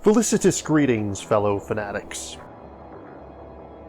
Felicitous greetings, fellow fanatics.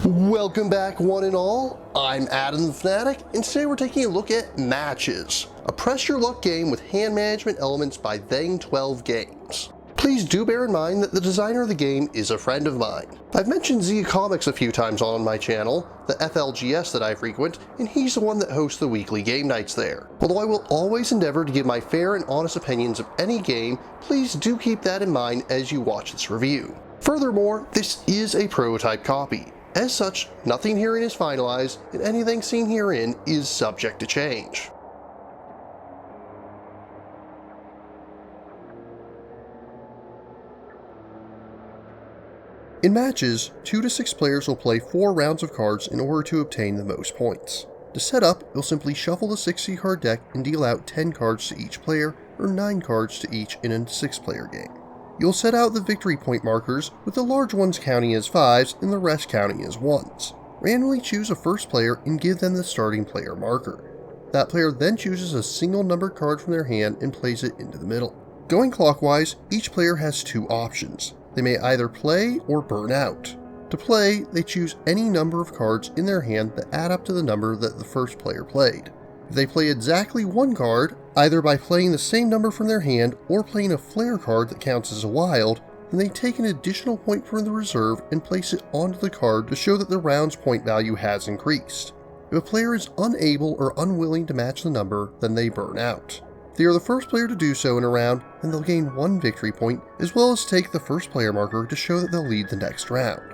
Welcome back, one and all. I'm Adam the Fanatic, and today we're taking a look at Matches, a press your luck game with hand management elements by Thang 12 Games. Please do bear in mind that the designer of the game is a friend of mine. I've mentioned Z Comics a few times on my channel, the FLGS that I frequent, and he's the one that hosts the weekly game nights there. Although I will always endeavor to give my fair and honest opinions of any game, please do keep that in mind as you watch this review. Furthermore, this is a prototype copy. As such, nothing herein is finalized, and anything seen herein is subject to change. In matches, 2 to 6 players will play 4 rounds of cards in order to obtain the most points. To set up, you'll simply shuffle the 60 card deck and deal out 10 cards to each player, or 9 cards to each in a 6-player game. You'll set out the victory point markers, with the large ones counting as 5s and the rest counting as 1s. Randomly choose a first player and give them the starting player marker. That player then chooses a single numbered card from their hand and plays it into the middle. Going clockwise, each player has 2 options. They may either play or burn out. To play, they choose any number of cards in their hand that add up to the number that the first player played. If they play exactly 1 card, either by playing the same number from their hand or playing a flare card that counts as a wild, then they take an additional point from the reserve and place it onto the card to show that the round's point value has increased. If a player is unable or unwilling to match the number, then they burn out. If they are the first player to do so in a round, then they'll gain 1 victory point, as well as take the first player marker to show that they'll lead the next round.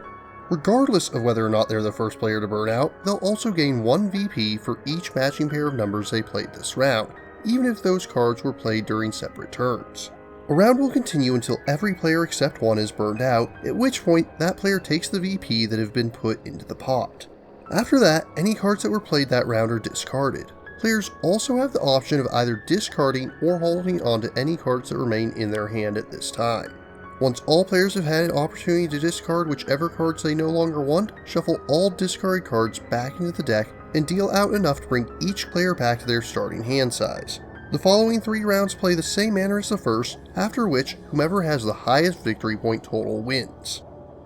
Regardless of whether or not they're the first player to burn out, they'll also gain 1 VP for each matching pair of numbers they played this round, even if those cards were played during separate turns. A round will continue until every player except 1 is burned out, at which point that player takes the VP that have been put into the pot. After that, any cards that were played that round are discarded. Players also have the option of either discarding or holding onto any cards that remain in their hand at this time. Once all players have had an opportunity to discard whichever cards they no longer want, shuffle all discarded cards back into the deck and deal out enough to bring each player back to their starting hand size. The following 3 rounds play the same manner as the first, after which whomever has the highest victory point total wins.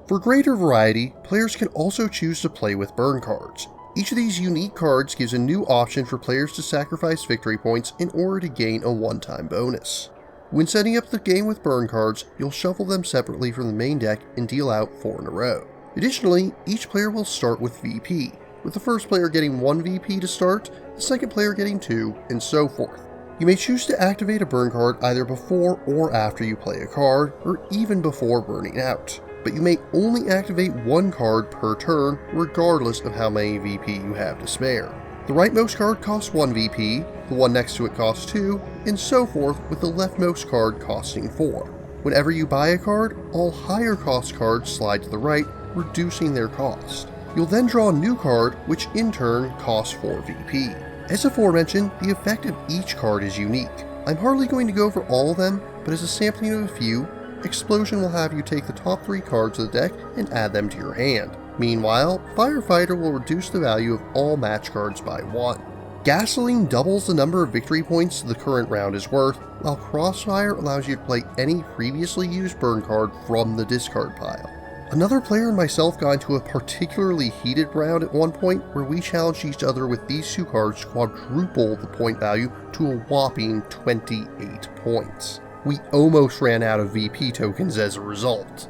For greater variety, players can also choose to play with burn cards. Each of these unique cards gives a new option for players to sacrifice victory points in order to gain a one-time bonus. When setting up the game with burn cards, you'll shuffle them separately from the main deck and deal out 4 in a row. Additionally, each player will start with VP, with the first player getting 1 VP to start, the second player getting 2, and so forth. You may choose to activate a burn card either before or after you play a card, or even before burning out. But you may only activate 1 card per turn, regardless of how many VP you have to spare. The rightmost card costs 1 VP, the one next to it costs 2, and so forth, with the leftmost card costing 4. Whenever you buy a card, all higher cost cards slide to the right, reducing their cost. You'll then draw a new card, which in turn costs 4 VP. As aforementioned, the effect of each card is unique. I'm hardly going to go over all of them, but as a sampling of a few, Explosion will have you take the top 3 cards of the deck and add them to your hand. Meanwhile, Firefighter will reduce the value of all match cards by 1. Gasoline doubles the number of victory points the current round is worth, while Crossfire allows you to play any previously used burn card from the discard pile. Another player and myself got into a particularly heated round at one point where we challenged each other with these 2 cards to quadruple the point value to a whopping 28 points. We almost ran out of VP tokens as a result.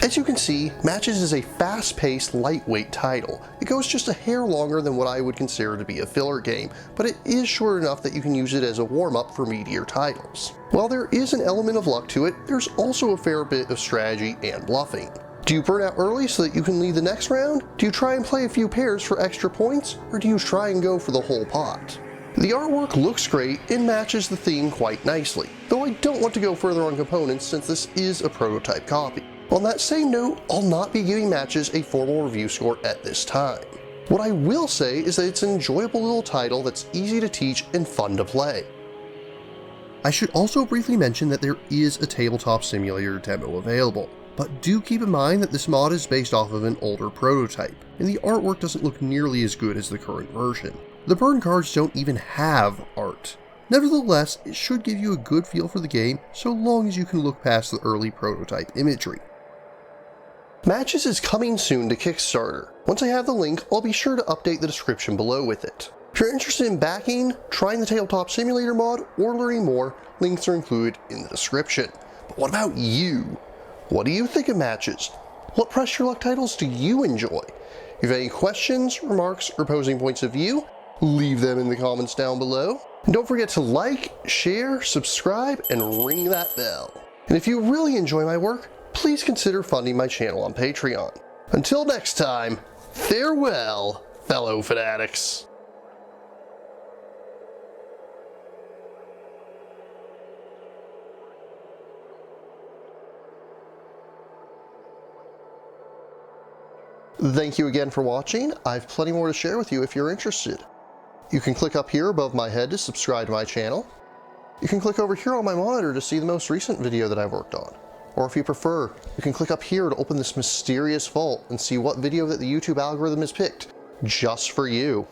As you can see, Matches is a fast-paced, lightweight title. It goes just a hair longer than what I would consider to be a filler game, but it is short enough that you can use it as a warm-up for meatier titles. While there is an element of luck to it, there's also a fair bit of strategy and bluffing. Do you burn out early so that you can lead the next round? Do you try and play a few pairs for extra points? Or do you try and go for the whole pot? The artwork looks great and matches the theme quite nicely, though I don't want to go further on components since this is a prototype copy. On that same note, I'll not be giving Matches a formal review score at this time. What I will say is that it's an enjoyable little title that's easy to teach and fun to play. I should also briefly mention that there is a tabletop simulator demo available, but do keep in mind that this mod is based off of an older prototype, and the artwork doesn't look nearly as good as the current version. The burn cards don't even have art. Nevertheless, it should give you a good feel for the game so long as you can look past the early prototype imagery. Matches is coming soon to Kickstarter. Once I have the link, I'll be sure to update the description below with it. If you're interested in backing, trying the Tabletop Simulator mod, or learning more, links are included in the description. But what about you? What do you think of Matches? What Press Your Luck titles do you enjoy? If you have any questions, remarks, or opposing points of view, leave them in the comments down below. And don't forget to like, share, subscribe, and ring that bell. And if you really enjoy my work, please consider funding my channel on Patreon. Until next time, farewell, fellow fanatics. Thank you again for watching. I have plenty more to share with you if you're interested. You can click up here above my head to subscribe to my channel. You can click over here on my monitor to see the most recent video that I've worked on. Or if you prefer, you can click up here to open this mysterious vault and see what video that the YouTube algorithm has picked just for you.